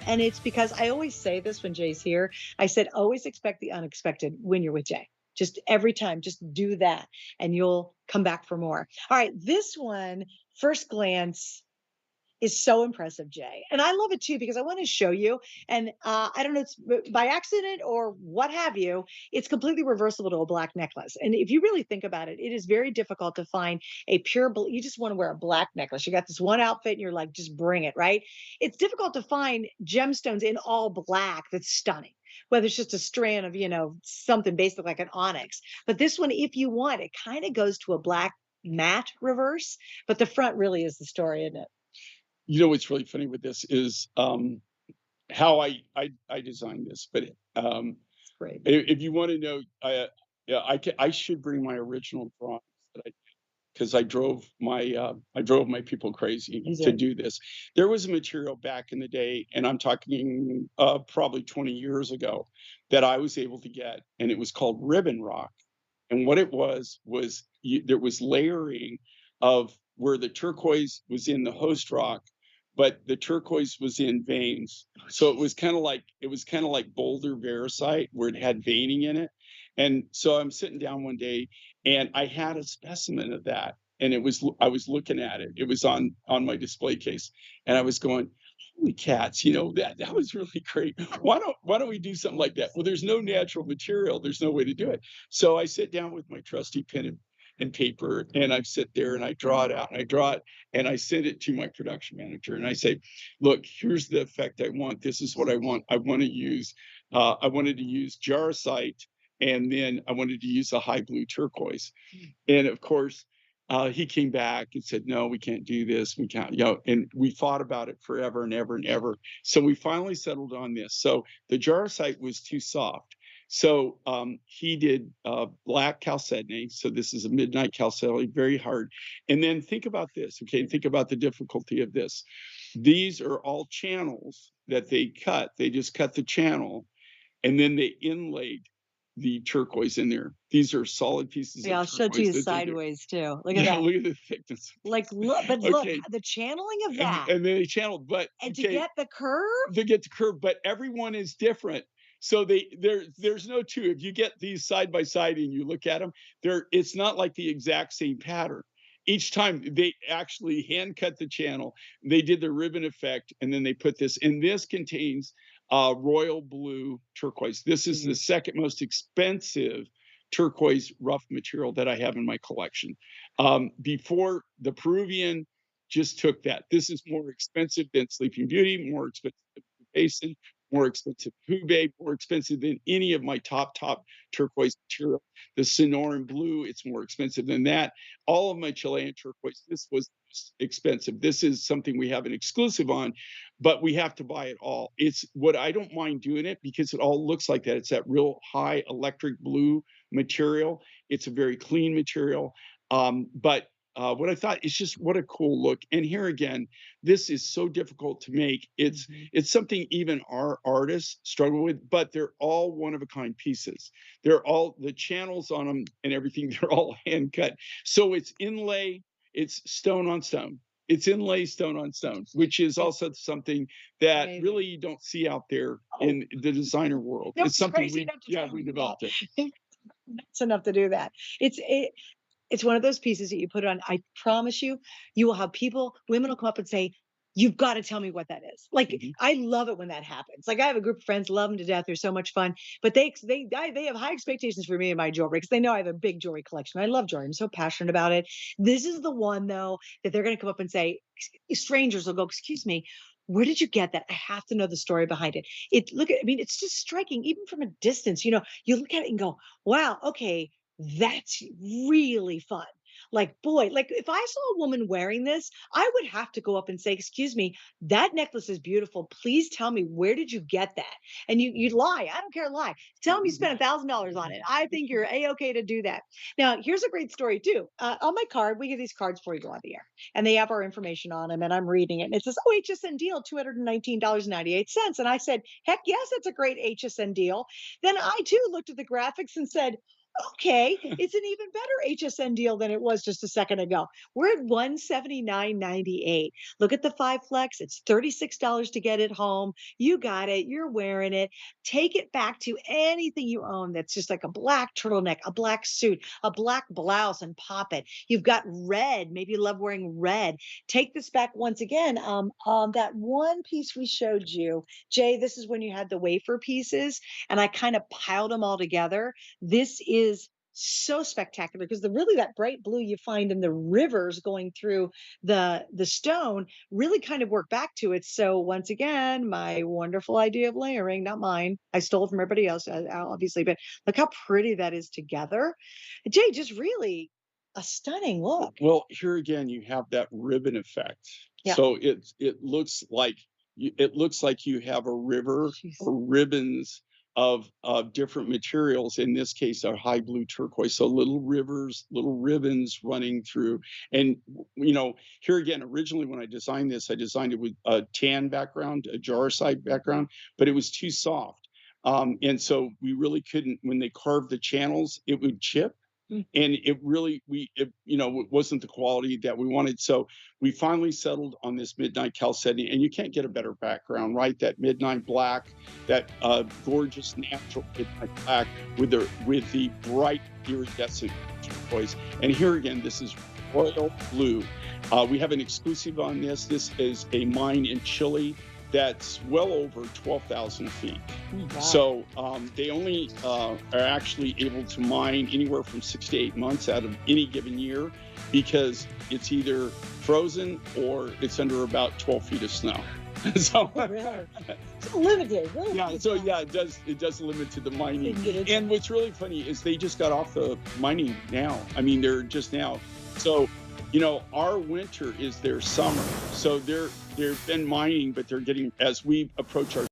And it's because I always say this when Jay's here. I said, always expect the unexpected when you're with Jay. Just every time, just do that and you'll come back for more. All right. This one, first glance, is so impressive, Jay. And I love it too because I want to show you. And I don't know, it's by accident or what have you, it's completely reversible to a black necklace. And if you really think about it, it is very difficult to find a pure, you just want to wear a black necklace. You got this one outfit and you're like, just bring it, right? It's difficult to find gemstones in all black that's stunning. Whether it's just a strand of, something basic like an onyx. But this one, if you want, it kind of goes to a black matte reverse, but the front really is the story, isn't it? You know what's really funny with this is how I designed this, but Great. if you want to know, yeah, I should bring my original drawings that I because I drove my people crazy You to did. do this. There was a material back in the day, and I'm talking probably 20 years ago, that I was able to get, and it was called ribbon rock. And what it was there was layering of where the turquoise was in the host rock, but the turquoise was in veins. So it was kind of like boulder varisite where it had veining in it. And so I'm sitting down one day and I had a specimen of that. And I was looking at it. It was on my display case. And I was going, holy cats, that was really great. Why don't we do something like that? Well, there's no natural material. There's no way to do it. So I sit down with my trusty pen and paper, and I sit there and I draw it out and I draw it and I send it to my production manager and I say, look, here's the effect I want. This is what I want. I wanted to use jarosite, and then I wanted to use a high blue turquoise. And of course, he came back and said, no, we can't do this. We can't, and we fought about it forever and ever and ever. So we finally settled on this. So the jarosite was too soft. So he did black chalcedony. So this is a midnight chalcedony, very hard. And then think about this. Okay, think about the difficulty of this. These are all channels that they cut. They just cut the channel, and then they inlaid the turquoise in there. These are solid pieces Yeah, of I'll show it to turquoise you that's in there. sideways too. Look at Yeah, that. look at the thickness. Like, look, but look, Okay, the channeling of and that and then they channeled, but and to okay, get the curve. they get the curve, but everyone is different. So there's no two. If you get these side by side and you look at them, it's not like the exact same pattern. Each time they actually hand cut the channel, they did the ribbon effect, and then they put this. And this contains royal blue turquoise. This is the second most expensive turquoise rough material that I have in my collection. Before the Peruvian just took that. This is more expensive than Sleeping Beauty, more expensive than Basin, more expensive than Hubei, more expensive than any of my top turquoise material. The Sonoran Blue, it's more expensive than that. All of my Chilean turquoise, this was expensive. This is something we have an exclusive on, but we have to buy it all. It's what I don't mind doing it because it all looks like that. It's that real high electric blue material. It's a very clean material. But what I thought is just what a cool look. And here again, this is so difficult to make. It's something even our artists struggle with, but they're all one of a kind pieces. They're all the channels on them and everything. They're all hand cut. So it's inlay. It's stone on stone. It's inlay stone on stone, which is It's also something that amazing. really you don't see out there Oh, in the designer world. no, It's it's something crazy enough to yeah, tell we me that. developed it. It's enough to do that. It's one of those pieces that you put on. I promise you, you will have people, women will come up and say, "You've got to tell me what that is." Like Mhm. I love it when that happens. Like I have a group of friends, love them to death. They're so much fun, but they have high expectations for me and my jewelry because they know I have a big jewelry collection. I love jewelry. I'm so passionate about it. This is the one though that they're going to come up and say, strangers will go, "Excuse me." Where did you get that? I have to know the story behind it. I mean, it's just striking, even from a distance. You look at it and go, wow, okay, that's really fun. Like, boy, like if I saw a woman wearing this, I would have to go up and say, "Excuse me, that necklace is beautiful. Please tell me where did you get that?" And you'd lie. I don't care, lie. Tell me you spent $1,000 on it. I think you're a okay to do that. Now, here's a great story too. On my card, we get these cards before you go on the air, and they have our information on them. And I'm reading it, and it says, "Oh, HSN deal, $219.98." And I said, "Heck yes, it's a great HSN deal." Then I too looked at the graphics and said, Okay, it's an even better HSN deal than it was just a second ago. We're at 179.98. Look at the 5 flex. It's $36 to get it home. You got it. You're wearing it. Take it back to anything you own that's just like a black turtleneck, a black suit, a black blouse, and pop it. You've got red. Maybe you love wearing red. Take this back once again. That one piece we showed you, Jay, this is when you had the wafer pieces, and I kind of piled them all together. This is so spectacular because the really that bright blue you find in the rivers going through the stone really kind of work back to it. So once again, my wonderful idea of layering, not mine. I stole it from everybody else, obviously, but look how pretty that is together. Jay, just really a stunning look. Well, here again, you have that ribbon effect. Yeah. So it looks like it looks like you have a river Jeez. or ribbons of different materials. In this case, a high blue turquoise. So little rivers, little ribbons running through. And here again, originally when I designed this, I designed it with a tan background, a jar side background, but it was too soft. And so we really couldn't. When they carved the channels, it would chip, Mm. and it really it wasn't the quality that we wanted. So we finally settled on this midnight chalcedony, and you can't get a better background, right? That midnight black, that gorgeous natural midnight black with the bright iridescent turquoise. And here again, this is royal blue. We have an exclusive on this. This is a mine in Chile that's well over 12,000 feet. Wow. So they only are actually able to mine anywhere from 6 to 8 months out of any given year, because it's either frozen or it's under about 12 feet of snow. So Oh, really? It's limited. Really yeah, limited so time. yeah, it does limit to the They mining. can get it. And what's really funny is they just got off the mining now. I mean, they're just now. So our winter is their summer. So they've been mining, but they're getting, as we approach our